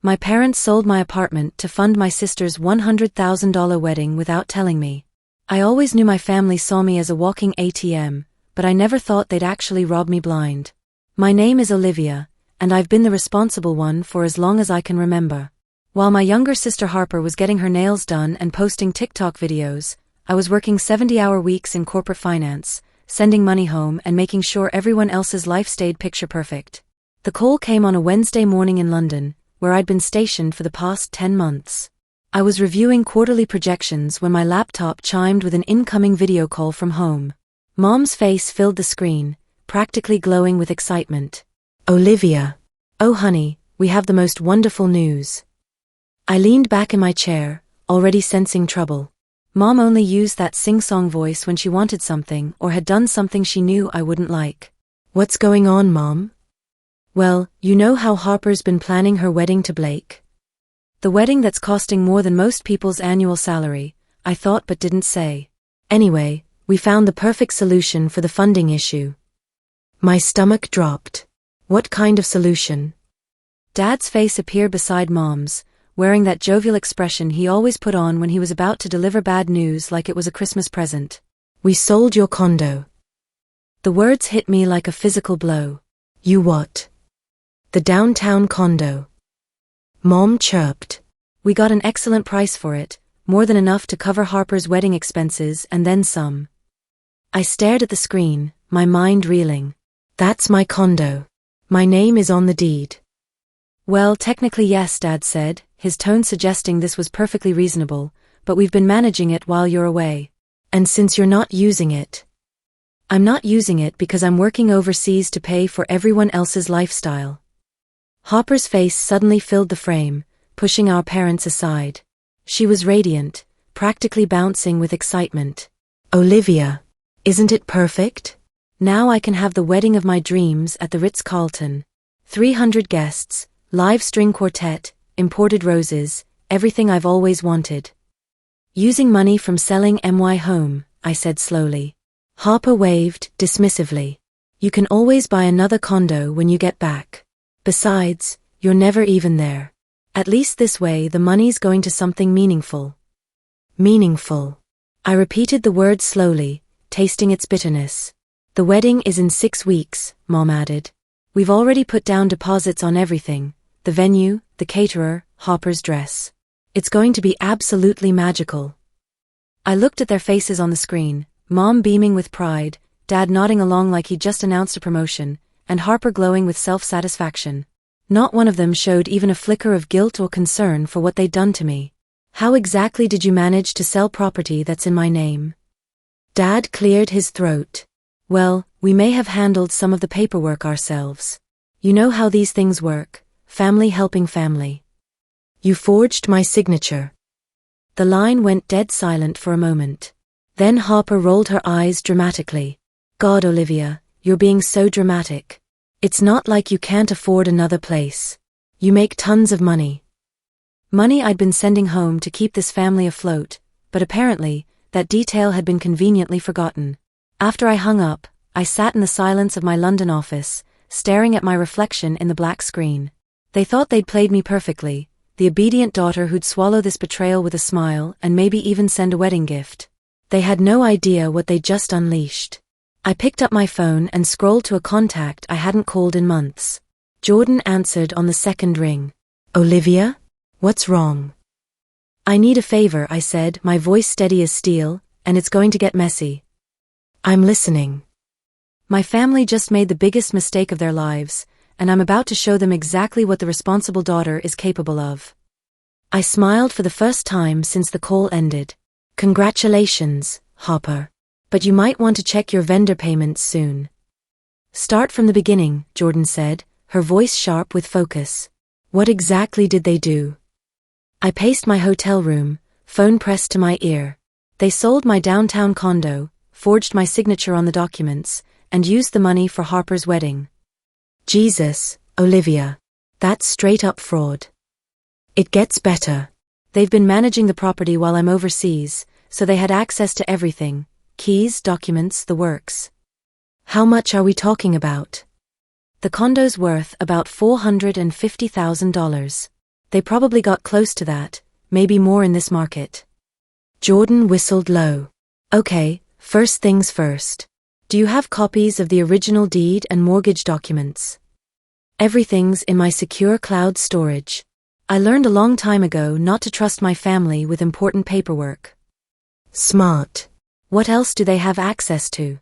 My parents sold my apartment to fund my sister's $100,000 wedding without telling me. I always knew my family saw me as a walking ATM, but I never thought they'd actually rob me blind. My name is Olivia, and I've been the responsible one for as long as I can remember. While my younger sister Harper was getting her nails done and posting TikTok videos, I was working 70-hour weeks in corporate finance, sending money home and making sure everyone else's life stayed picture perfect. The call came on a Wednesday morning in London, where I'd been stationed for the past 10 months. I was reviewing quarterly projections when my laptop chimed with an incoming video call from home. Mom's face filled the screen, practically glowing with excitement. "Olivia. Oh honey, we have the most wonderful news." I leaned back in my chair, already sensing trouble. Mom only used that sing-song voice when she wanted something or had done something she knew I wouldn't like. "What's going on, Mom?" "Well, you know how Harper's been planning her wedding to Blake? The wedding that's costing more than most people's annual salary," I thought but didn't say. "Anyway, we found the perfect solution for the funding issue." My stomach dropped. What kind of solution? Dad's face appeared beside Mom's, wearing that jovial expression he always put on when he was about to deliver bad news like it was a Christmas present. "We sold your condo." The words hit me like a physical blow. "You what?" "The downtown condo." Mom chirped. "We got an excellent price for it, more than enough to cover Harper's wedding expenses and then some." I stared at the screen, my mind reeling. "That's my condo. My name is on the deed." "Well, technically yes," Dad said, his tone suggesting this was perfectly reasonable, "but we've been managing it while you're away. And since you're not using it..." "I'm not using it because I'm working overseas to pay for everyone else's lifestyle." Harper's face suddenly filled the frame, pushing our parents aside. She was radiant, practically bouncing with excitement. "Olivia, isn't it perfect? Now I can have the wedding of my dreams at the Ritz-Carlton. 300 guests, live string quartet, imported roses, everything I've always wanted. Using money from selling my home," I said slowly. Harper waved, dismissively. "You can always buy another condo when you get back. Besides, you're never even there. At least this way the money's going to something meaningful." Meaningful. I repeated the word slowly, tasting its bitterness. "The wedding is in 6 weeks, Mom added. We've already put down deposits on everything, the venue, the caterer, Harper's dress. It's going to be absolutely magical." I looked at their faces on the screen, Mom beaming with pride, Dad nodding along like he'd just announced a promotion, and Harper glowing with self-satisfaction. Not one of them showed even a flicker of guilt or concern for what they'd done to me. "How exactly did you manage to sell property that's in my name?" Dad cleared his throat. "Well, we may have handled some of the paperwork ourselves. You know how these things work, family helping family." "You forged my signature." The line went dead silent for a moment. Then Harper rolled her eyes dramatically. "God, Olivia, you're being so dramatic. It's not like you can't afford another place. You make tons of money." Money I'd been sending home to keep this family afloat, but apparently, that detail had been conveniently forgotten. After I hung up, I sat in the silence of my London office, staring at my reflection in the black screen. They thought they'd played me perfectly, the obedient daughter who'd swallow this betrayal with a smile and maybe even send a wedding gift. They had no idea what they'd just unleashed. I picked up my phone and scrolled to a contact I hadn't called in months. Jordan answered on the second ring. "Olivia? What's wrong?" "I need a favor," I said, my voice steady as steel, "and it's going to get messy." "I'm listening." "My family just made the biggest mistake of their lives, and I'm about to show them exactly what the responsible daughter is capable of." I smiled for the first time since the call ended. "Congratulations, Harper. But you might want to check your vendor payments soon." "Start from the beginning," Jordan said, her voice sharp with focus. "What exactly did they do?" I paced my hotel room, phone pressed to my ear. "They sold my downtown condo, forged my signature on the documents, and used the money for Harper's wedding." "Jesus, Olivia. That's straight-up fraud." "It gets better. They've been managing the property while I'm overseas, so they had access to everything. Keys, documents, the works." "How much are we talking about?" "The condo's worth about $450,000. They probably got close to that, maybe more in this market. Jordan whistled low. Okay, first things first. Do you have copies of the original deed and mortgage documents? Everything's in my secure cloud storage. I learned a long time ago not to trust my family with important paperwork. Smart. What else do they have access to?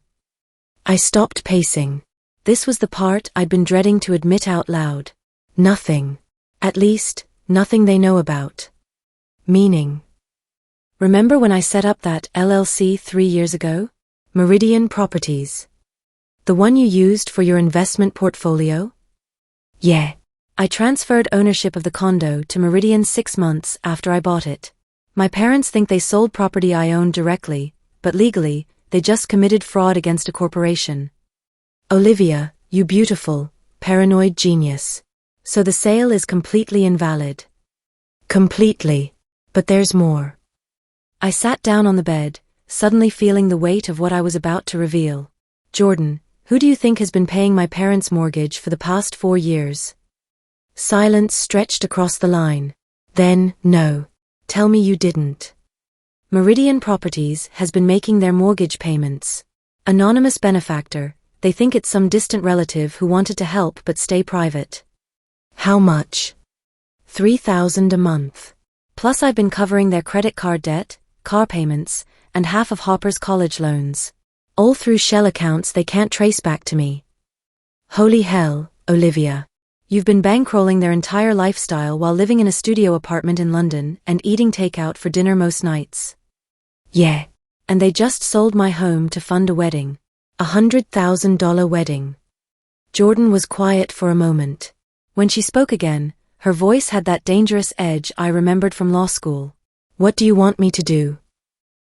I stopped pacing. This was the part I'd been dreading to admit out loud. Nothing. At least, nothing they know about. Meaning. Remember when I set up that LLC 3 years ago? Meridian Properties. The one you used for your investment portfolio? Yeah. I transferred ownership of the condo to Meridian 6 months after I bought it. My parents think they sold property I owned directly, but legally, they just committed fraud against a corporation. Olivia, you beautiful, paranoid genius. So the sale is completely invalid. Completely. But there's more. I sat down on the bed, suddenly feeling the weight of what I was about to reveal. Jordan, who do you think has been paying my parents' mortgage for the past 4 years? Silence stretched across the line. Then, no. Tell me you didn't. Meridian Properties has been making their mortgage payments. Anonymous benefactor, they think it's some distant relative who wanted to help but stay private. How much? $3,000 a month. Plus I've been covering their credit card debt, car payments, and half of Hopper's college loans. All through shell accounts they can't trace back to me. Holy hell, Olivia. You've been bankrolling their entire lifestyle while living in a studio apartment in London and eating takeout for dinner most nights. Yeah. And they just sold my home to fund a wedding. $100,000 wedding. Jordan was quiet for a moment. When she spoke again, her voice had that dangerous edge I remembered from law school. What do you want me to do?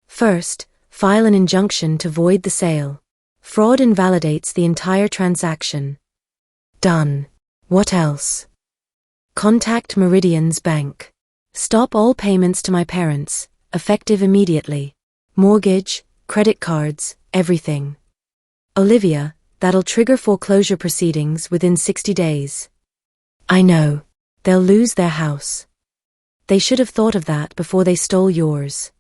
First, file an injunction to void the sale. Fraud invalidates the entire transaction. Done. What else? Contact Meridian's bank. Stop all payments to my parents, effective immediately. Mortgage, credit cards, everything. Olivia, that'll trigger foreclosure proceedings within 60 days. I know. They'll lose their house. They should have thought of that before they stole yours.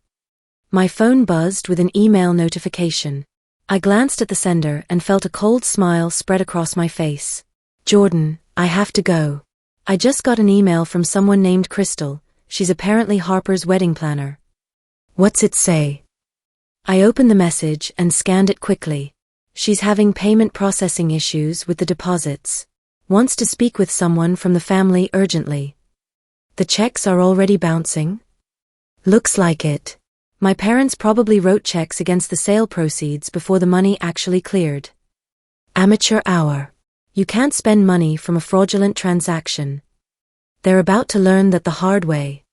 My phone buzzed with an email notification. I glanced at the sender and felt a cold smile spread across my face. Jordan, I have to go. I just got an email from someone named Crystal. She's apparently Harper's wedding planner. What's it say? I opened the message and scanned it quickly. She's having payment processing issues with the deposits. Wants to speak with someone from the family urgently. The checks are already bouncing? Looks like it. My parents probably wrote checks against the sale proceeds before the money actually cleared. Amateur hour. You can't spend money from a fraudulent transaction. They're about to learn that the hard way.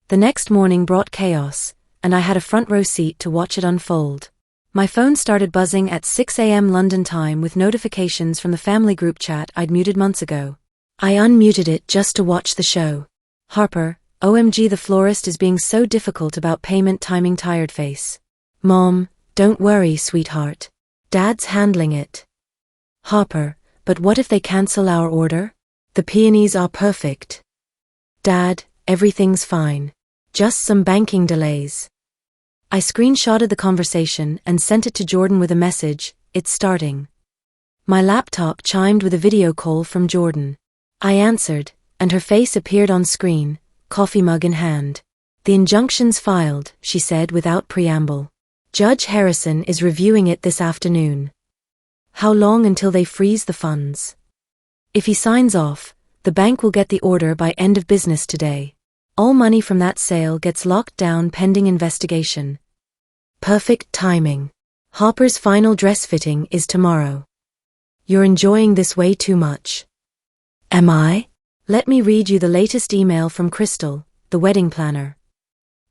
The next morning brought chaos, and I had a front row seat to watch it unfold. My phone started buzzing at 6 a.m. London time with notifications from the family group chat I'd muted months ago. I unmuted it just to watch the show. Harper, OMG, the florist is being so difficult about payment timing, tired face. Mom, don't worry, sweetheart. Dad's handling it. Harper, but what if they cancel our order? The peonies are perfect. Dad, everything's fine. Just some banking delays. I screenshotted the conversation and sent it to Jordan with a message, it's starting. My laptop chimed with a video call from Jordan. I answered, and her face appeared on screen, coffee mug in hand. The injunction's filed, she said without preamble. Judge Harrison is reviewing it this afternoon. How long until they freeze the funds? If he signs off, the bank will get the order by end of business today. All money from that sale gets locked down pending investigation. Perfect timing. Hopper's final dress fitting is tomorrow. You're enjoying this way too much. Am I? Let me read you the latest email from Crystal, the wedding planner.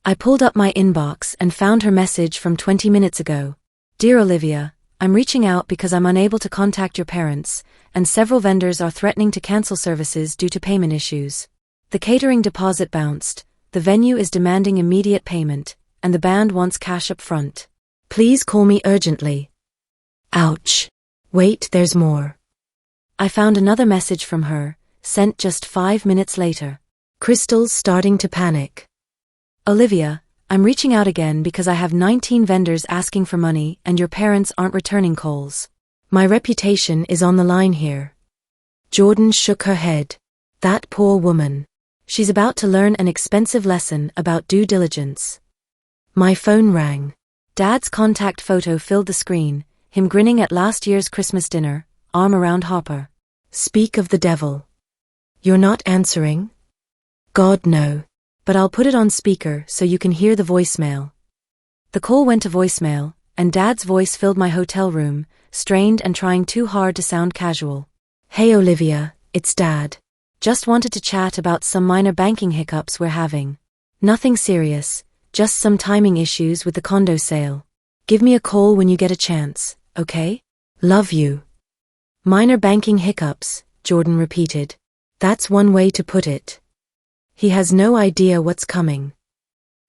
I pulled up my inbox and found her message from 20 minutes ago. Dear Olivia, I'm reaching out because I'm unable to contact your parents, and several vendors are threatening to cancel services due to payment issues. The catering deposit bounced, the venue is demanding immediate payment, and the band wants cash up front. Please call me urgently. Ouch. Wait, there's more. I found another message from her, sent just 5 minutes later. Crystal's starting to panic. Olivia, I'm reaching out again because I have 19 vendors asking for money and your parents aren't returning calls. My reputation is on the line here. Jordan shook her head. That poor woman. She's about to learn an expensive lesson about due diligence. My phone rang. Dad's contact photo filled the screen, him grinning at last year's Christmas dinner, arm around Harper. Speak of the devil. You're not answering? God, no. But I'll put it on speaker so you can hear the voicemail. The call went to voicemail, and Dad's voice filled my hotel room, strained and trying too hard to sound casual. Hey Olivia, it's Dad. Just wanted to chat about some minor banking hiccups we're having. Nothing serious, just some timing issues with the condo sale. Give me a call when you get a chance, okay? Love you. Minor banking hiccups, Jordan repeated. That's one way to put it. He has no idea what's coming.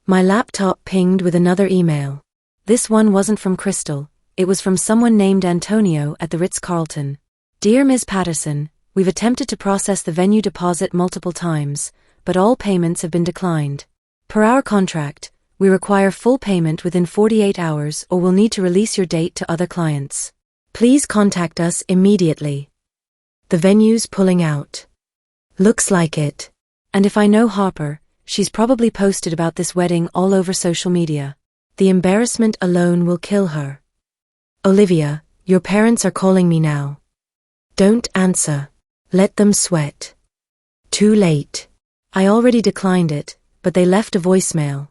My laptop pinged with another email. This one wasn't from Crystal, it was from someone named Antonio at the Ritz-Carlton. Dear Ms. Patterson, we've attempted to process the venue deposit multiple times, but all payments have been declined. Per our contract, we require full payment within 48 hours or we'll need to release your date to other clients. Please contact us immediately. The venue's pulling out. Looks like it. And if I know Harper, she's probably posted about this wedding all over social media. The embarrassment alone will kill her. Olivia, your parents are calling me now. Don't answer. Let them sweat. Too late. I already declined it, but they left a voicemail.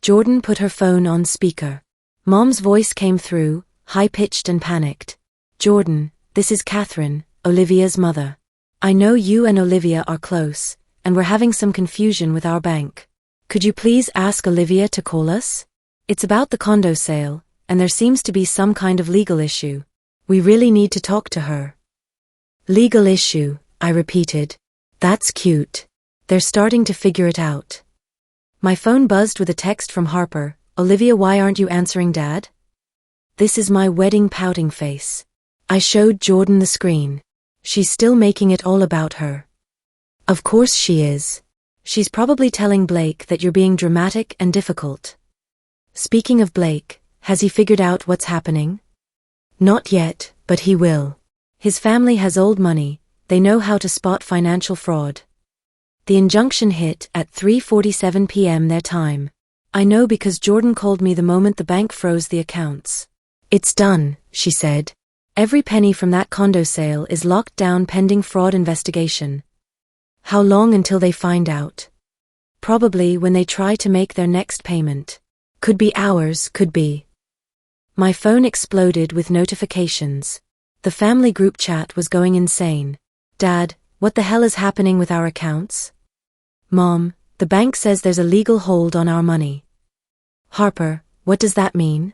Jordan put her phone on speaker. Mom's voice came through, high-pitched and panicked. Jordan, this is Catherine, Olivia's mother. I know you and Olivia are close, and we're having some confusion with our bank. Could you please ask Olivia to call us? It's about the condo sale, and there seems to be some kind of legal issue. We really need to talk to her. Legal issue, I repeated. That's cute. They're starting to figure it out. My phone buzzed with a text from Harper. Olivia, why aren't you answering Dad? This is my wedding pouting face. I showed Jordan the screen. She's still making it all about her. Of course she is. She's probably telling Blake that you're being dramatic and difficult. Speaking of Blake, has he figured out what's happening? Not yet, but he will. His family has old money, they know how to spot financial fraud. The injunction hit at 3:47 p.m. their time. I know because Jordan called me the moment the bank froze the accounts. It's done, she said. Every penny from that condo sale is locked down pending fraud investigation. How long until they find out? Probably when they try to make their next payment. Could be hours, could be. My phone exploded with notifications. The family group chat was going insane. Dad, what the hell is happening with our accounts? Mom, the bank says there's a legal hold on our money. Harper, what does that mean?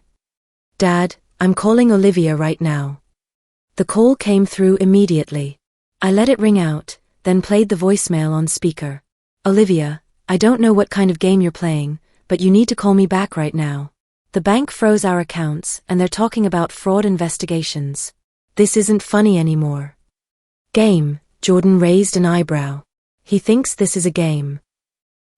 Dad, I'm calling Olivia right now. The call came through immediately. I let it ring out, then played the voicemail on speaker. Olivia, I don't know what kind of game you're playing, but you need to call me back right now. The bank froze our accounts and they're talking about fraud investigations. This isn't funny anymore. Game, Jordan raised an eyebrow. He thinks this is a game.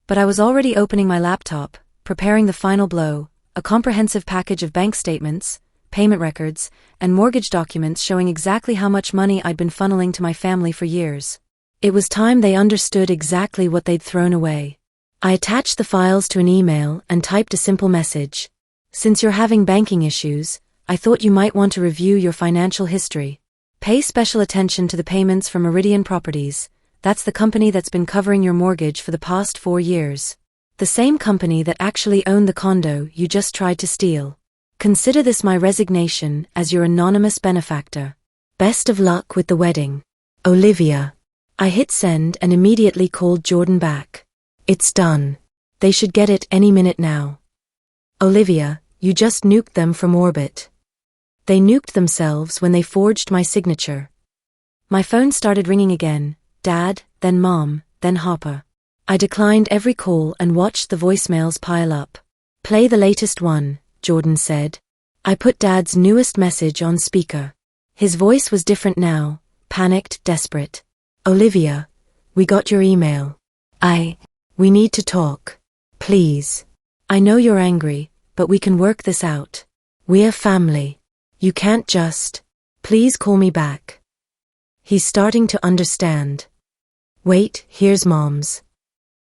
But I was already opening my laptop, preparing the final blow, a comprehensive package of bank statements, payment records, and mortgage documents showing exactly how much money I'd been funneling to my family for years. It was time they understood exactly what they'd thrown away. I attached the files to an email and typed a simple message. Since you're having banking issues, I thought you might want to review your financial history. Pay special attention to the payments from Meridian Properties. That's the company that's been covering your mortgage for the past 4 years. The same company that actually owned the condo you just tried to steal. Consider this my resignation as your anonymous benefactor. Best of luck with the wedding. Olivia. I hit send and immediately called Jordan back. It's done. They should get it any minute now. Olivia, you just nuked them from orbit. They nuked themselves when they forged my signature. My phone started ringing again, Dad, then Mom, then Harper. I declined every call and watched the voicemails pile up. Play the latest one, Jordan said. I put Dad's newest message on speaker. His voice was different now, panicked, desperate. Olivia, we got your email. We need to talk. Please. I know you're angry, but we can work this out. We're family. You can't just. Please call me back. He's starting to understand. Wait, here's Mom's.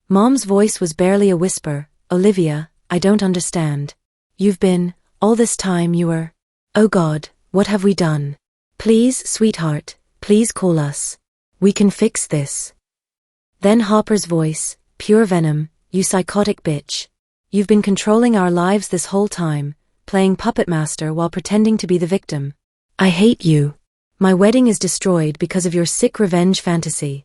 Mom's voice was barely a whisper. Olivia, I don't understand. You've been, all this time you were. Oh God, what have we done? Please, sweetheart, please call us. We can fix this. Then Hopper's voice, pure venom, you psychotic bitch. You've been controlling our lives this whole time, playing puppet master while pretending to be the victim. I hate you. My wedding is destroyed because of your sick revenge fantasy.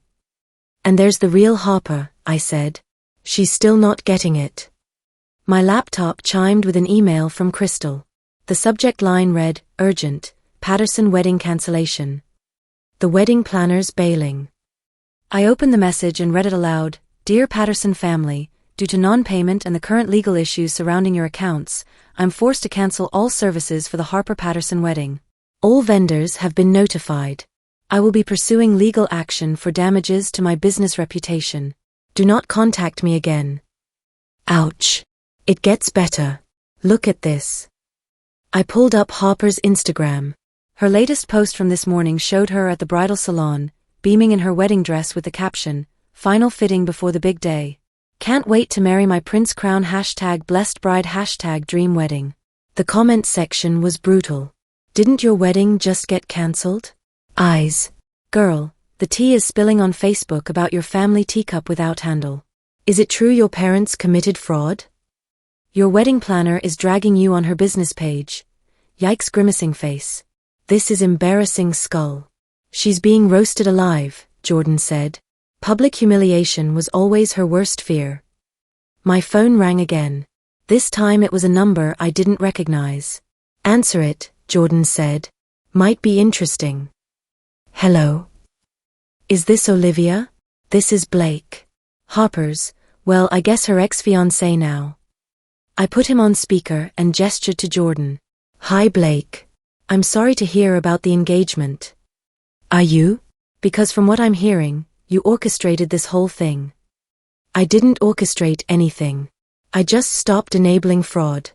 And there's the real Hopper, I said. She's still not getting it. My laptop chimed with an email from Crystal. The subject line read, Urgent, Patterson wedding cancellation. The wedding planners bailing. I opened the message and read it aloud. Dear Patterson family, due to non-payment and the current legal issues surrounding your accounts, I'm forced to cancel all services for the Harper-Patterson wedding. All vendors have been notified. I will be pursuing legal action for damages to my business reputation. Do not contact me again. Ouch. It gets better. Look at this. I pulled up Hopper's Instagram. Her latest post from this morning showed her at the bridal salon, beaming in her wedding dress with the caption, Final fitting before the big day. Can't wait to marry my prince crown #blessed bride #dream wedding. The comment section was brutal. Didn't your wedding just get cancelled? Eyes. Girl, the tea is spilling on Facebook about your family teacup without handle. Is it true your parents committed fraud? Your wedding planner is dragging you on her business page. Yikes, grimacing face. This is embarrassing, skull. She's being roasted alive, Jordan said. Public humiliation was always her worst fear. My phone rang again. This time it was a number I didn't recognize. Answer it, Jordan said. Might be interesting. Hello? Is this Olivia? This is Blake. Harper's, well, I guess her ex-fiancé now. I put him on speaker and gestured to Jordan. Hi Blake. I'm sorry to hear about the engagement. Are you? Because from what I'm hearing, you orchestrated this whole thing. I didn't orchestrate anything. I just stopped enabling fraud.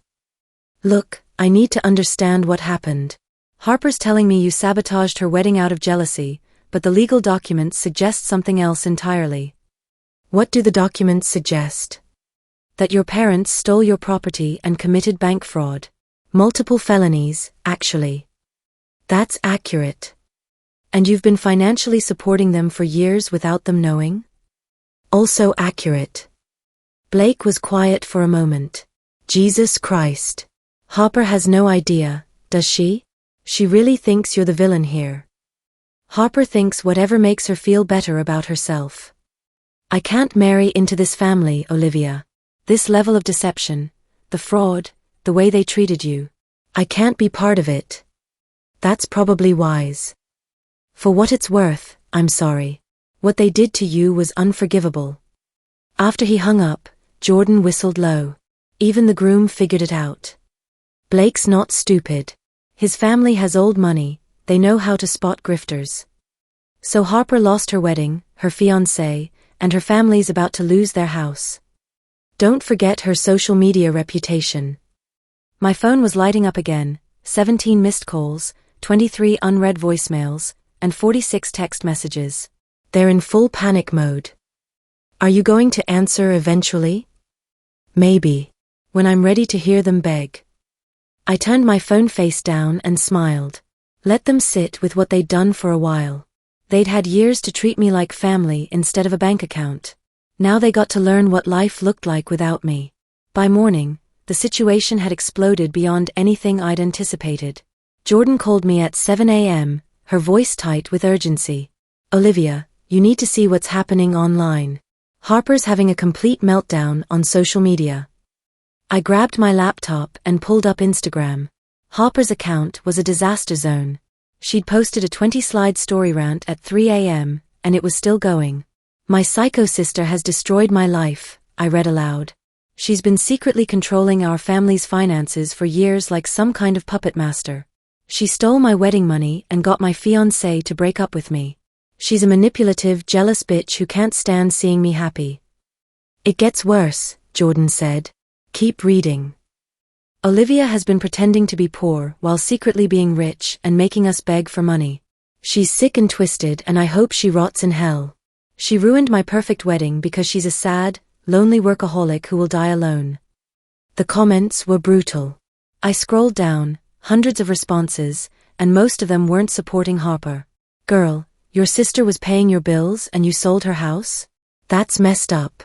Look, I need to understand what happened. Harper's telling me you sabotaged her wedding out of jealousy, but the legal documents suggest something else entirely. What do the documents suggest? That your parents stole your property and committed bank fraud. Multiple felonies, actually. That's accurate. And you've been financially supporting them for years without them knowing? Also accurate. Blake was quiet for a moment. Jesus Christ. Hopper has no idea, does she? She really thinks you're the villain here. Hopper thinks whatever makes her feel better about herself. I can't marry into this family, Olivia. This level of deception, the fraud, the way they treated you. I can't be part of it. That's probably wise. For what it's worth, I'm sorry. What they did to you was unforgivable. After he hung up, Jordan whistled low. Even the groom figured it out. Blake's not stupid. His family has old money, they know how to spot grifters. So Harper lost her wedding, her fiancé, and her family's about to lose their house. Don't forget her social media reputation. My phone was lighting up again, 17 missed calls, 23 unread voicemails, and 46 text messages. They're in full panic mode. Are you going to answer eventually? Maybe. When I'm ready to hear them beg. I turned my phone face down and smiled. Let them sit with what they'd done for a while. They'd had years to treat me like family instead of a bank account. Now they got to learn what life looked like without me. By morning, the situation had exploded beyond anything I'd anticipated. Jordan called me at 7 a.m., her voice tight with urgency. Olivia, you need to see what's happening online. Harper's having a complete meltdown on social media. I grabbed my laptop and pulled up Instagram. Harper's account was a disaster zone. She'd posted a 20-slide story rant at 3 a.m., and it was still going. My psycho sister has destroyed my life, I read aloud. She's been secretly controlling our family's finances for years like some kind of puppet master. She stole my wedding money and got my fiancé to break up with me. She's a manipulative, jealous bitch who can't stand seeing me happy. It gets worse, Jordan said. Keep reading. Olivia has been pretending to be poor while secretly being rich and making us beg for money. She's sick and twisted and I hope she rots in hell. She ruined my perfect wedding because she's a sad, lonely workaholic who will die alone. The comments were brutal. I scrolled down, hundreds of responses, and most of them weren't supporting Harper. Girl, your sister was paying your bills and you sold her house? That's messed up.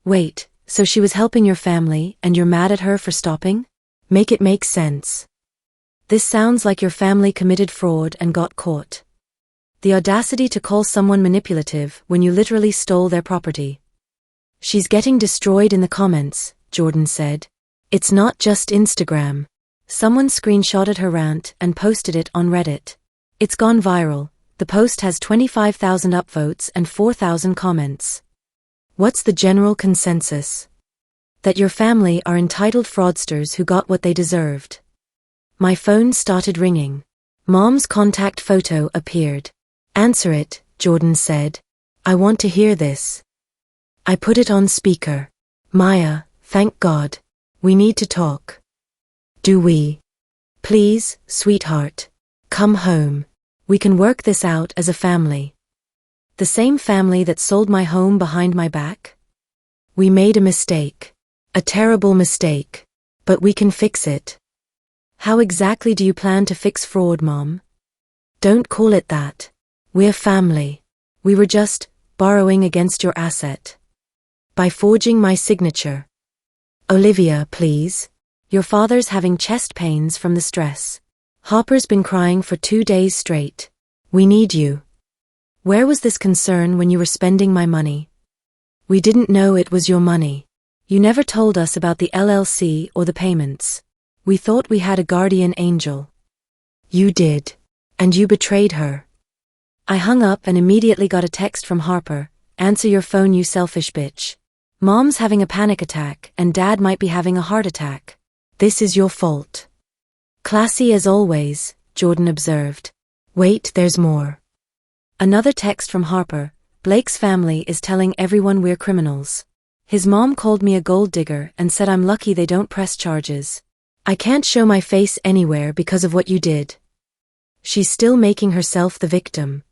Wait, so she was helping your family and you're mad at her for stopping? Make it make sense. This sounds like your family committed fraud and got caught. The audacity to call someone manipulative when you literally stole their property. She's getting destroyed in the comments, Jordan said. It's not just Instagram. Someone screenshotted her rant and posted it on Reddit. It's gone viral. The post has 25,000 upvotes and 4,000 comments. What's the general consensus? That your family are entitled fraudsters who got what they deserved. My phone started ringing. Mom's contact photo appeared. Answer it, Jordan said. I want to hear this. I put it on speaker. Maya, thank God. We need to talk. Do we? Please, sweetheart. Come home. We can work this out as a family. The same family that sold my home behind my back? We made a mistake. A terrible mistake. But we can fix it. How exactly do you plan to fix fraud, Mom? Don't call it that. We're family. We were just borrowing against your asset. By forging my signature. Olivia, please. Your father's having chest pains from the stress. Harper's been crying for 2 days straight. We need you. Where was this concern when you were spending my money? We didn't know it was your money. You never told us about the LLC or the payments. We thought we had a guardian angel. You did. And you betrayed her. I hung up and immediately got a text from Harper. Answer your phone, you selfish bitch. Mom's having a panic attack and Dad might be having a heart attack. This is your fault. Classy as always, Jordan observed. Wait, there's more. Another text from Harper. Blake's family is telling everyone we're criminals. His mom called me a gold digger and said I'm lucky they don't press charges. I can't show my face anywhere because of what you did. She's still making herself the victim.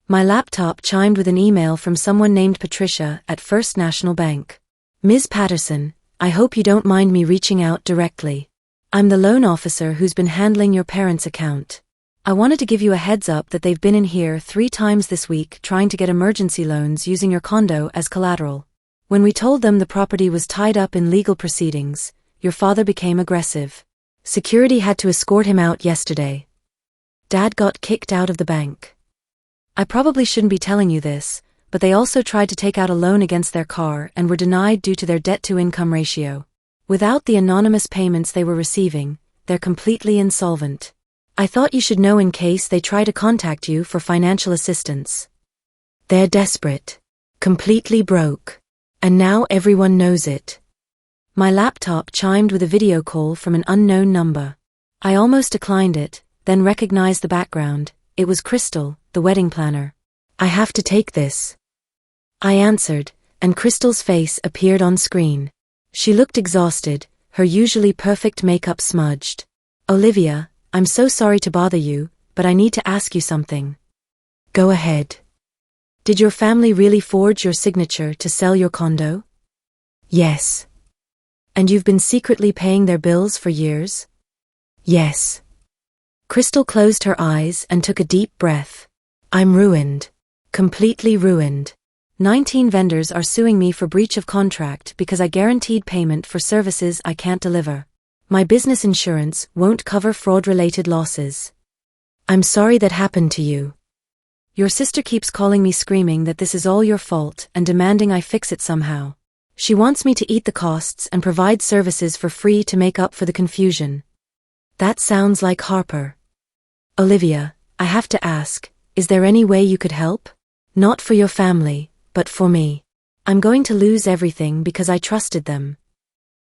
My laptop chimed with an email from someone named Patricia at First National Bank. Ms. Patterson, I hope you don't mind me reaching out directly. I'm the loan officer who's been handling your parents' account. I wanted to give you a heads up that they've been in here 3 times this week trying to get emergency loans using your condo as collateral. When we told them the property was tied up in legal proceedings, your father became aggressive. Security had to escort him out yesterday. Dad got kicked out of the bank. I probably shouldn't be telling you this, but they also tried to take out a loan against their car and were denied due to their debt-to-income ratio. Without the anonymous payments they were receiving, they're completely insolvent. I thought you should know in case they try to contact you for financial assistance. They're desperate. Completely broke. And now everyone knows it. My laptop chimed with a video call from an unknown number. I almost declined it, then recognized the background. It was Crystal, the wedding planner. I have to take this. I answered, and Crystal's face appeared on screen. She looked exhausted, her usually perfect makeup smudged. Olivia, I'm so sorry to bother you, but I need to ask you something. Go ahead. Did your family really forge your signature to sell your condo? Yes. And you've been secretly paying their bills for years? Yes. Crystal closed her eyes and took a deep breath. I'm ruined. Completely ruined. 19 vendors are suing me for breach of contract because I guaranteed payment for services I can't deliver. My business insurance won't cover fraud-related losses. I'm sorry that happened to you. Your sister keeps calling me screaming that this is all your fault and demanding I fix it somehow. She wants me to eat the costs and provide services for free to make up for the confusion. That sounds like Harper. Olivia, I have to ask, is there any way you could help? Not for your family, but for me. I'm going to lose everything because I trusted them.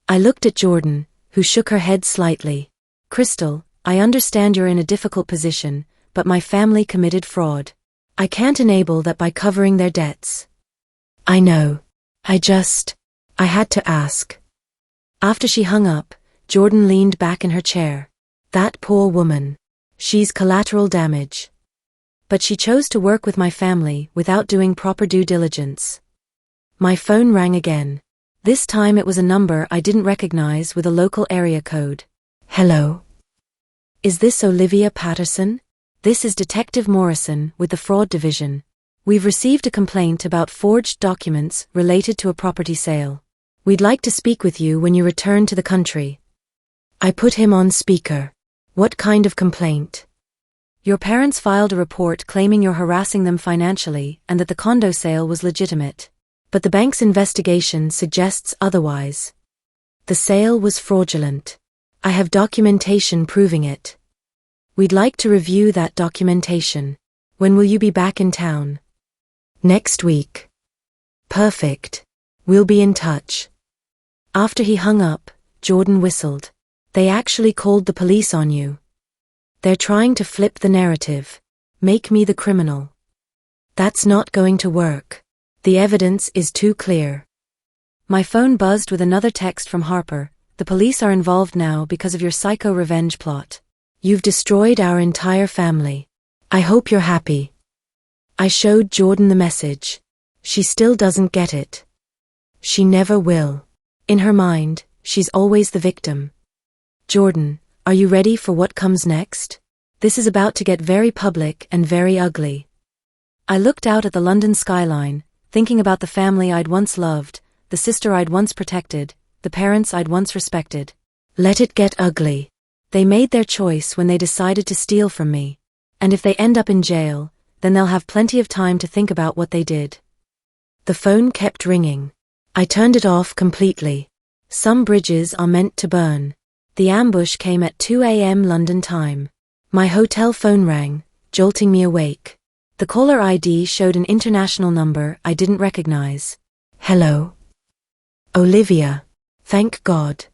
I looked at Jordan, who shook her head slightly. Crystal, I understand you're in a difficult position, but my family committed fraud. I can't enable that by covering their debts. I know. I had to ask. After she hung up, Jordan leaned back in her chair. That poor woman. She's collateral damage. But she chose to work with my family without doing proper due diligence. My phone rang again. This time it was a number I didn't recognize with a local area code. Hello? Is this Olivia Patterson? This is Detective Morrison with the Fraud Division. We've received a complaint about forged documents related to a property sale. We'd like to speak with you when you return to the country. I put him on speaker. What kind of complaint? Your parents filed a report claiming you're harassing them financially and that the condo sale was legitimate. But the bank's investigation suggests otherwise. The sale was fraudulent. I have documentation proving it. We'd like to review that documentation. When will you be back in town? Next week. Perfect. We'll be in touch. After he hung up, Jordan whistled. They actually called the police on you. They're trying to flip the narrative. Make me the criminal. That's not going to work. The evidence is too clear. My phone buzzed with another text from Harper. The police are involved now because of your psycho revenge plot. You've destroyed our entire family. I hope you're happy. I showed Jordan the message. She still doesn't get it. She never will. In her mind, she's always the victim. Jordan, are you ready for what comes next? This is about to get very public and very ugly. I looked out at the London skyline, thinking about the family I'd once loved, the sister I'd once protected, the parents I'd once respected. Let it get ugly. They made their choice when they decided to steal from me. And if they end up in jail, then they'll have plenty of time to think about what they did. The phone kept ringing. I turned it off completely. Some bridges are meant to burn. The ambush came at 2 a.m. London time. My hotel phone rang, jolting me awake. The caller ID showed an international number I didn't recognize. Hello? Olivia. Thank God.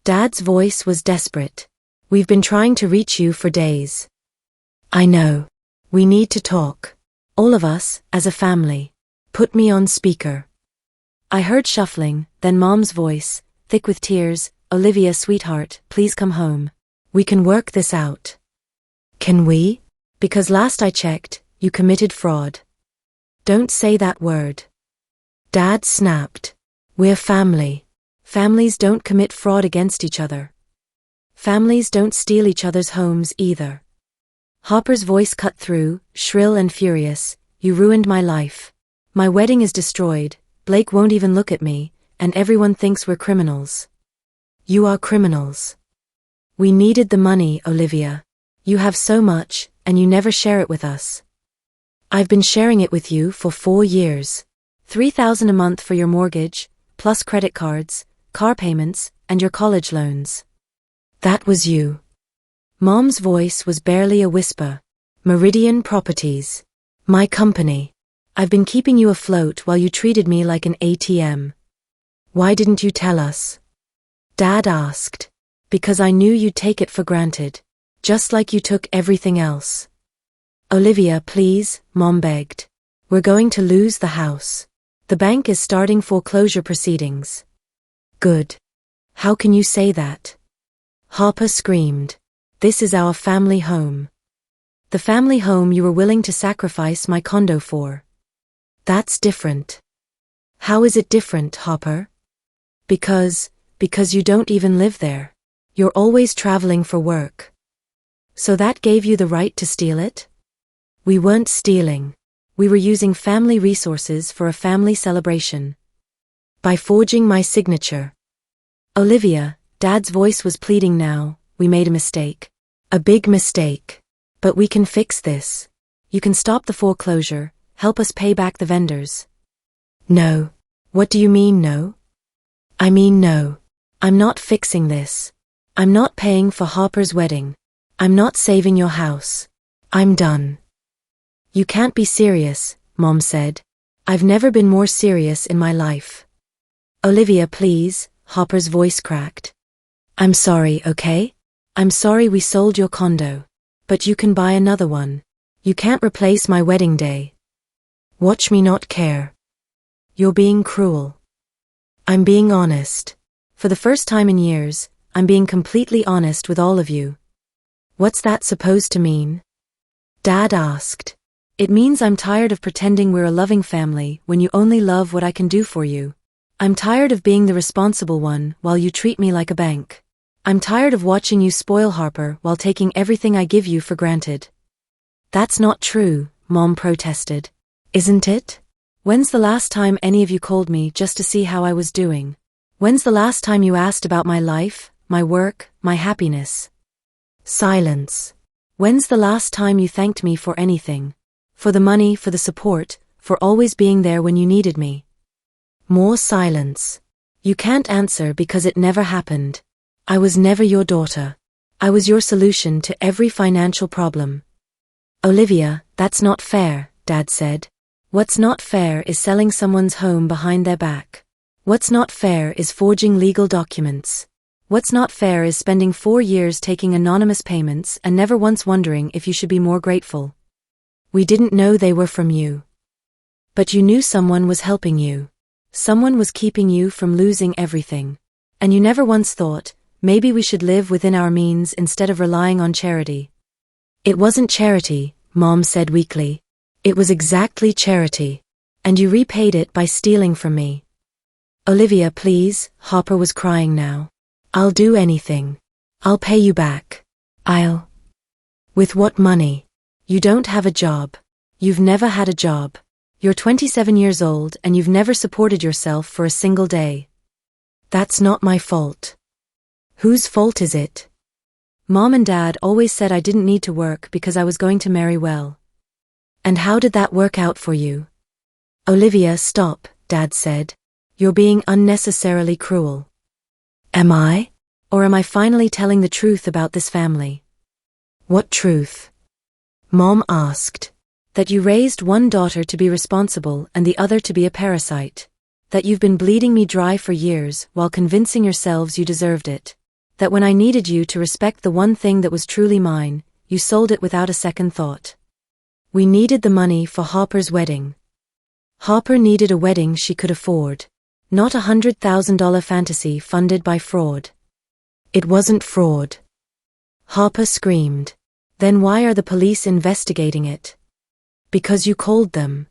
Dad's voice was desperate. We've been trying to reach you for days. I know. We need to talk. All of us, as a family. Put me on speaker. I heard shuffling, then Mom's voice, thick with tears. Olivia, sweetheart, please come home. We can work this out. Can we? Because last I checked, you committed fraud. Don't say that word. Dad snapped. We're family. Families don't commit fraud against each other. Families don't steal each other's homes either. Harper's voice cut through, shrill and furious. You ruined my life. My wedding is destroyed, Blake won't even look at me, and everyone thinks we're criminals. You are criminals. We needed the money, Olivia. You have so much, and you never share it with us. I've been sharing it with you for 4 years. $3,000 a month for your mortgage, plus credit cards, car payments, and your college loans. That was you. Mom's voice was barely a whisper. Meridian Properties. My company. I've been keeping you afloat while you treated me like an ATM. Why didn't you tell us? Dad asked. Because I knew you'd take it for granted. Just like you took everything else. Olivia, please, Mom begged. We're going to lose the house. The bank is starting foreclosure proceedings. Good. How can you say that? Harper screamed. This is our family home. The family home you were willing to sacrifice my condo for. That's different. How is it different, Harper? Because you don't even live there. You're always traveling for work. So that gave you the right to steal it? We weren't stealing. We were using family resources for a family celebration. By forging my signature. Olivia, Dad's voice was pleading now, we made a mistake. A big mistake. But we can fix this. You can stop the foreclosure, help us pay back the vendors. No. What do you mean no? I mean no. I'm not fixing this. I'm not paying for Harper's wedding. I'm not saving your house. I'm done. You can't be serious, Mom said. I've never been more serious in my life. Olivia, please, Harper's voice cracked. I'm sorry, okay? I'm sorry we sold your condo. But you can buy another one. You can't replace my wedding day. Watch me not care. You're being cruel. I'm being honest. For the first time in years, I'm being completely honest with all of you. What's that supposed to mean? Dad asked. It means I'm tired of pretending we're a loving family when you only love what I can do for you. I'm tired of being the responsible one while you treat me like a bank. I'm tired of watching you spoil Harper while taking everything I give you for granted. That's not true, Mom protested. Isn't it? When's the last time any of you called me just to see how I was doing? When's the last time you asked about my life, my work, my happiness? Silence. When's the last time you thanked me for anything? For the money, for the support, for always being there when you needed me? More silence. You can't answer because it never happened. I was never your daughter. I was your solution to every financial problem. Olivia, that's not fair, Dad said. What's not fair is selling someone's home behind their back. What's not fair is forging legal documents. What's not fair is spending 4 years taking anonymous payments and never once wondering if you should be more grateful. We didn't know they were from you. But you knew someone was helping you. Someone was keeping you from losing everything. And you never once thought, maybe we should live within our means instead of relying on charity. It wasn't charity, Mom said weakly. It was exactly charity. And you repaid it by stealing from me. Olivia, please, Harper was crying now. I'll do anything. I'll pay you back. With what money? You don't have a job. You've never had a job. You're 27 years old and you've never supported yourself for a single day. That's not my fault. Whose fault is it? Mom and Dad always said I didn't need to work because I was going to marry well. And how did that work out for you? Olivia, stop, Dad said. You're being unnecessarily cruel. Am I? Or am I finally telling the truth about this family? What truth? Mom asked. That you raised one daughter to be responsible and the other to be a parasite. That you've been bleeding me dry for years while convincing yourselves you deserved it. That when I needed you to respect the one thing that was truly mine, you sold it without a second thought. We needed the money for Harper's wedding. Harper needed a wedding she could afford. Not a $100,000 fantasy funded by fraud. It wasn't fraud. Harper screamed. Then why are the police investigating it? Because you called them.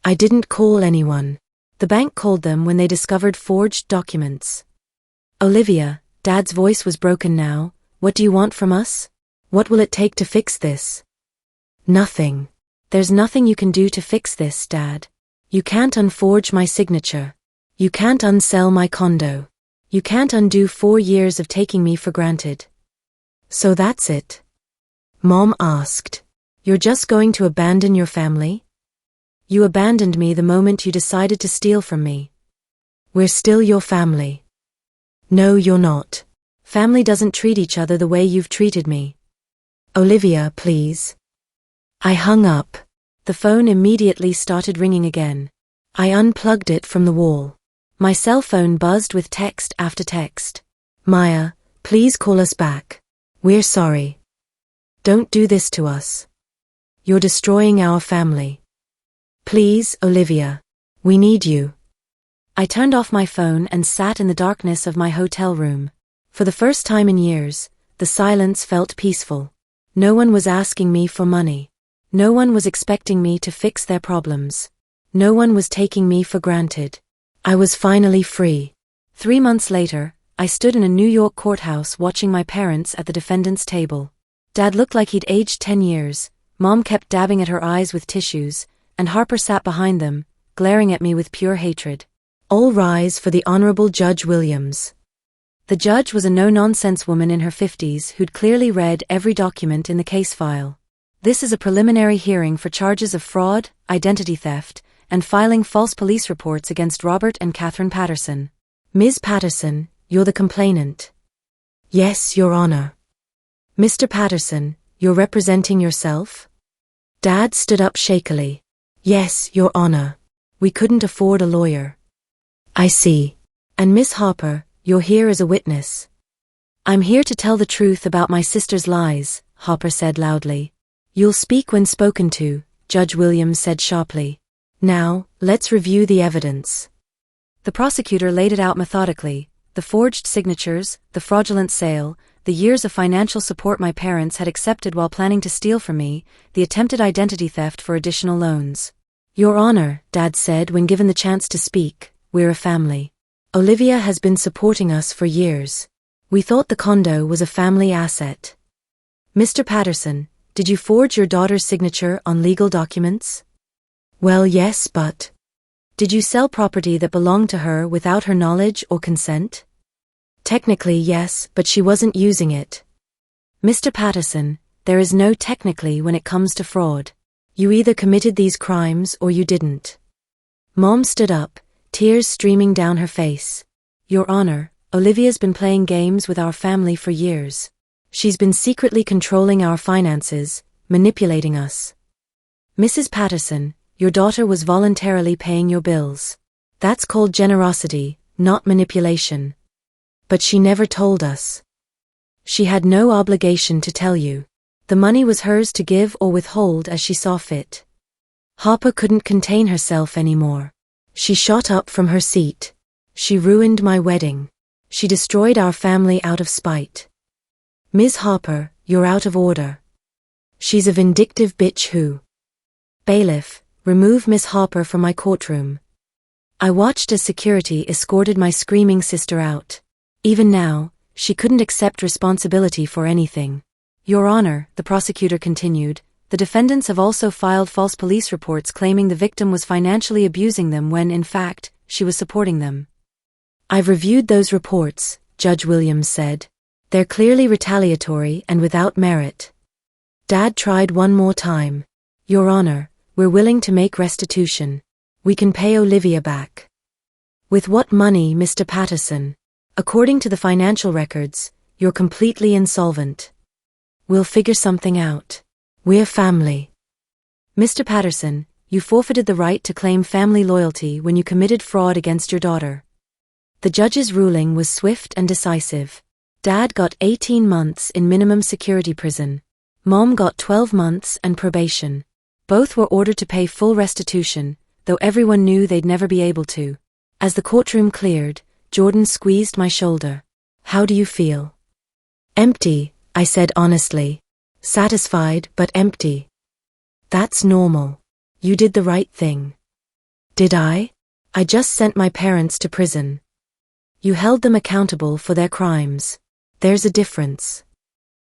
I didn't call anyone. The bank called them when they discovered forged documents. Olivia, Dad's voice was broken now. What do you want from us? What will it take to fix this? Nothing. There's nothing you can do to fix this, Dad. You can't unforge my signature. You can't unsell my condo. You can't undo 4 years of taking me for granted. So that's it? Mom asked. You're just going to abandon your family? You abandoned me the moment you decided to steal from me. We're still your family. No, you're not. Family doesn't treat each other the way you've treated me. Olivia, please. I hung up. The phone immediately started ringing again. I unplugged it from the wall. My cell phone buzzed with text after text. Maya, please call us back. We're sorry. Don't do this to us. You're destroying our family. Please, Olivia. We need you. I turned off my phone and sat in the darkness of my hotel room. For the first time in years, the silence felt peaceful. No one was asking me for money. No one was expecting me to fix their problems. No one was taking me for granted. I was finally free. 3 months later, I stood in a New York courthouse watching my parents at the defendant's table. Dad looked like he'd aged 10 years, Mom kept dabbing at her eyes with tissues, and Harper sat behind them, glaring at me with pure hatred. All rise for the Honorable Judge Williams. The judge was a no-nonsense woman in her 50s who'd clearly read every document in the case file. This is a preliminary hearing for charges of fraud, identity theft, and filing false police reports against Robert and Catherine Patterson. Ms. Patterson, you're the complainant. Yes, Your Honor. Mr. Patterson, you're representing yourself? Dad stood up shakily. Yes, Your Honor. We couldn't afford a lawyer. I see. And Miss Harper, you're here as a witness. I'm here to tell the truth about my sister's lies, Harper said loudly. You'll speak when spoken to, Judge Williams said sharply. Now, let's review the evidence. The prosecutor laid it out methodically: the forged signatures, the fraudulent sale, the years of financial support my parents had accepted while planning to steal from me, the attempted identity theft for additional loans. Your Honor, Dad said when given the chance to speak, we're a family. Olivia has been supporting us for years. We thought the condo was a family asset. Mr. Patterson, did you forge your daughter's signature on legal documents? Well, yes, but did you sell property that belonged to her without her knowledge or consent? Technically, yes, but she wasn't using it. Mr. Patterson, there is no technically when it comes to fraud. You either committed these crimes or you didn't. Mom stood up, tears streaming down her face. Your Honor, Olivia's been playing games with our family for years. She's been secretly controlling our finances, manipulating us. Mrs. Patterson, your daughter was voluntarily paying your bills. That's called generosity, not manipulation. But she never told us. She had no obligation to tell you. The money was hers to give or withhold as she saw fit. Harper couldn't contain herself anymore. She shot up from her seat. She ruined my wedding. She destroyed our family out of spite. Ms. Harper, you're out of order. She's a vindictive bitch who. Bailiff, remove Miss Harper from my courtroom. I watched as security escorted my screaming sister out. Even now, she couldn't accept responsibility for anything. Your Honor, the prosecutor continued, the defendants have also filed false police reports claiming the victim was financially abusing them when, in fact, she was supporting them. I've reviewed those reports, Judge Williams said. They're clearly retaliatory and without merit. Dad tried one more time. Your Honor, we're willing to make restitution. We can pay Olivia back. With what money, Mr. Patterson? According to the financial records, you're completely insolvent. We'll figure something out. We're family. Mr. Patterson, you forfeited the right to claim family loyalty when you committed fraud against your daughter. The judge's ruling was swift and decisive. Dad got 18 months in minimum security prison. Mom got 12 months and probation. Both were ordered to pay full restitution, though everyone knew they'd never be able to. As the courtroom cleared, Jordan squeezed my shoulder. How do you feel? Empty, I said honestly. Satisfied but empty. That's normal. You did the right thing. Did I? I just sent my parents to prison. You held them accountable for their crimes. There's a difference.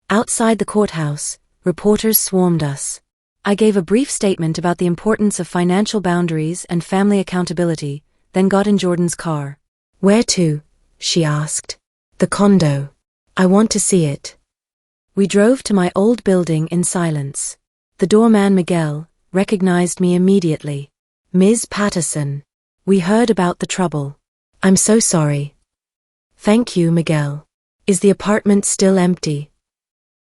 Outside the courthouse, reporters swarmed us. I gave a brief statement about the importance of financial boundaries and family accountability, then got in Jordan's car. Where to? She asked. The condo. I want to see it. We drove to my old building in silence. The doorman Miguel recognized me immediately. Ms. Patterson. We heard about the trouble. I'm so sorry. Thank you, Miguel. Is the apartment still empty?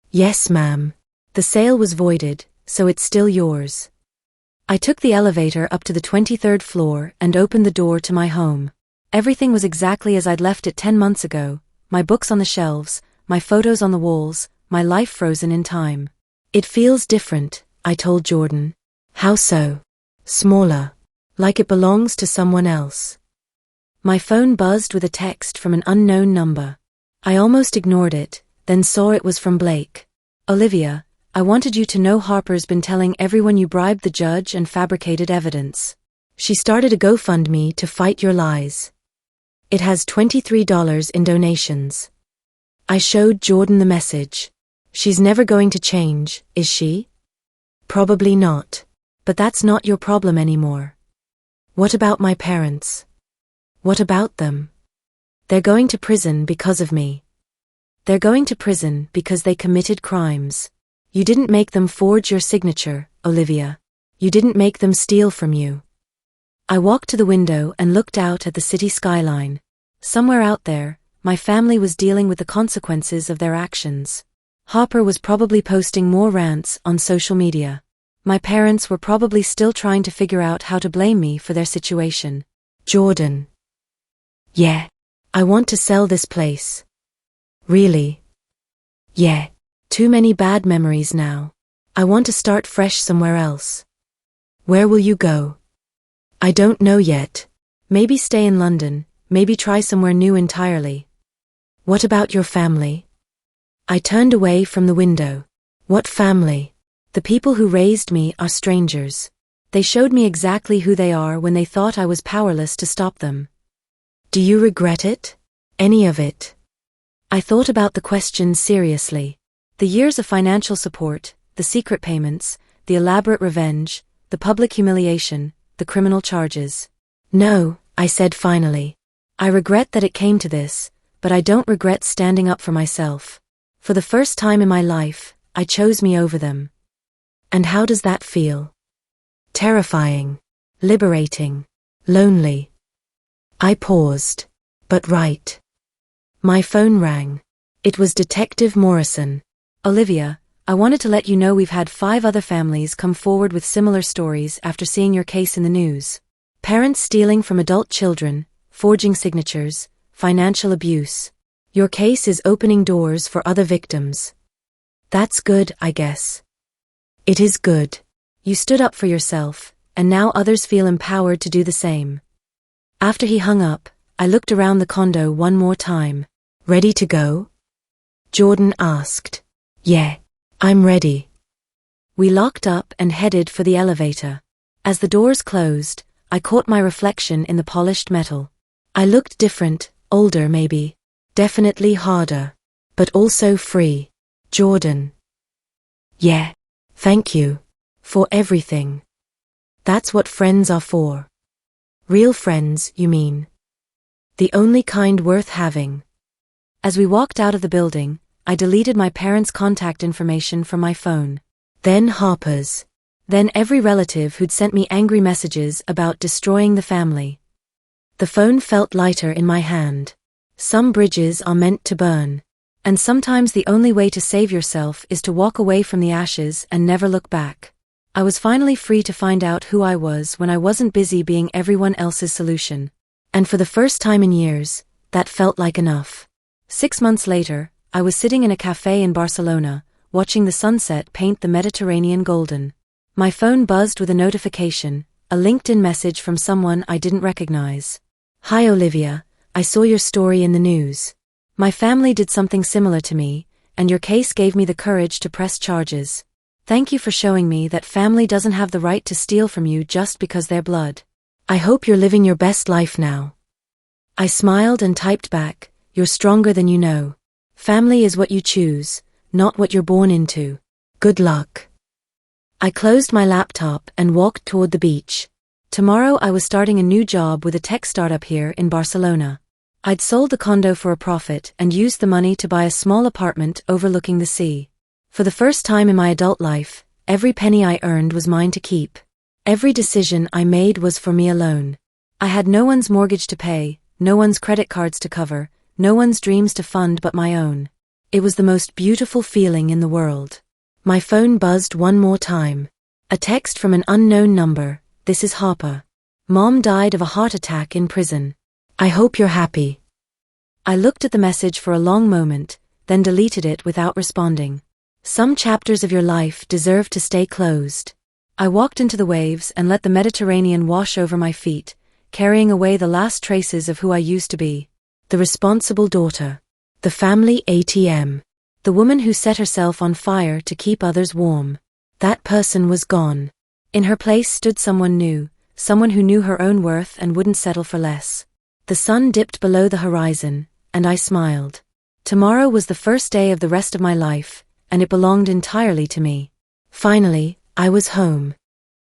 Yes, ma'am. The sale was voided, so it's still yours. I took the elevator up to the 23rd floor and opened the door to my home. Everything was exactly as I'd left it 10 months ago, my books on the shelves, my photos on the walls, my life frozen in time. It feels different, I told Jordan. How so? Smaller. Like it belongs to someone else. My phone buzzed with a text from an unknown number. I almost ignored it, then saw it was from Blake. Olivia, I wanted you to know Harper's been telling everyone you bribed the judge and fabricated evidence. She started a GoFundMe to fight your lies. It has $23 in donations. I showed Jordan the message. She's never going to change, is she? Probably not. But that's not your problem anymore. What about my parents? What about them? They're going to prison because of me. They're going to prison because they committed crimes. You didn't make them forge your signature, Olivia. You didn't make them steal from you. I walked to the window and looked out at the city skyline. Somewhere out there, my family was dealing with the consequences of their actions. Harper was probably posting more rants on social media. My parents were probably still trying to figure out how to blame me for their situation. Jordan. Yeah. I want to sell this place. Really? Yeah. Too many bad memories now. I want to start fresh somewhere else. Where will you go? I don't know yet. Maybe stay in London, maybe try somewhere new entirely. What about your family? I turned away from the window. What family? The people who raised me are strangers. They showed me exactly who they are when they thought I was powerless to stop them. Do you regret it? Any of it? I thought about the question seriously. The years of financial support, the secret payments, the elaborate revenge, the public humiliation, the criminal charges. No, I said finally. I regret that it came to this, but I don't regret standing up for myself. For the first time in my life, I chose me over them. And how does that feel? Terrifying. Liberating. Lonely. I paused. But right. My phone rang. It was Detective Morrison. Olivia, I wanted to let you know we've had 5 other families come forward with similar stories after seeing your case in the news. Parents stealing from adult children, forging signatures, financial abuse. Your case is opening doors for other victims. That's good, I guess. It is good. You stood up for yourself, and now others feel empowered to do the same. After he hung up, I looked around the condo one more time. Ready to go? Jordan asked. Yeah, I'm ready. We locked up and headed for the elevator. As the doors closed, I caught my reflection in the polished metal. I looked different, older maybe. Definitely harder. But also free. Jordan. Yeah. Thank you. For everything. That's what friends are for. Real friends, you mean? The only kind worth having. As we walked out of the building, I deleted my parents' contact information from my phone. Then Harper's. Then every relative who'd sent me angry messages about destroying the family. The phone felt lighter in my hand. Some bridges are meant to burn. And sometimes the only way to save yourself is to walk away from the ashes and never look back. I was finally free to find out who I was when I wasn't busy being everyone else's solution. And for the first time in years, that felt like enough. 6 months later, I was sitting in a cafe in Barcelona, watching the sunset paint the Mediterranean golden. My phone buzzed with a notification, a LinkedIn message from someone I didn't recognize. Hi Olivia, I saw your story in the news. My family did something similar to me, and your case gave me the courage to press charges. Thank you for showing me that family doesn't have the right to steal from you just because they're blood. I hope you're living your best life now. I smiled and typed back, you're stronger than you know. Family is what you choose, not what you're born into. Good luck. I closed my laptop and walked toward the beach. Tomorrow I was starting a new job with a tech startup here in Barcelona. I'd sold the condo for a profit and used the money to buy a small apartment overlooking the sea. For the first time in my adult life, every penny I earned was mine to keep. Every decision I made was for me alone. I had no one's mortgage to pay, no one's credit cards to cover, no one's dreams to fund but my own. It was the most beautiful feeling in the world. My phone buzzed one more time. A text from an unknown number. This is Harper. Mom died of a heart attack in prison. I hope you're happy. I looked at the message for a long moment, then deleted it without responding. Some chapters of your life deserve to stay closed. I walked into the waves and let the Mediterranean wash over my feet, carrying away the last traces of who I used to be. The responsible daughter. The family ATM. The woman who set herself on fire to keep others warm. That person was gone. In her place stood someone new, someone who knew her own worth and wouldn't settle for less. The sun dipped below the horizon, and I smiled. Tomorrow was the first day of the rest of my life, and it belonged entirely to me. Finally, I was home.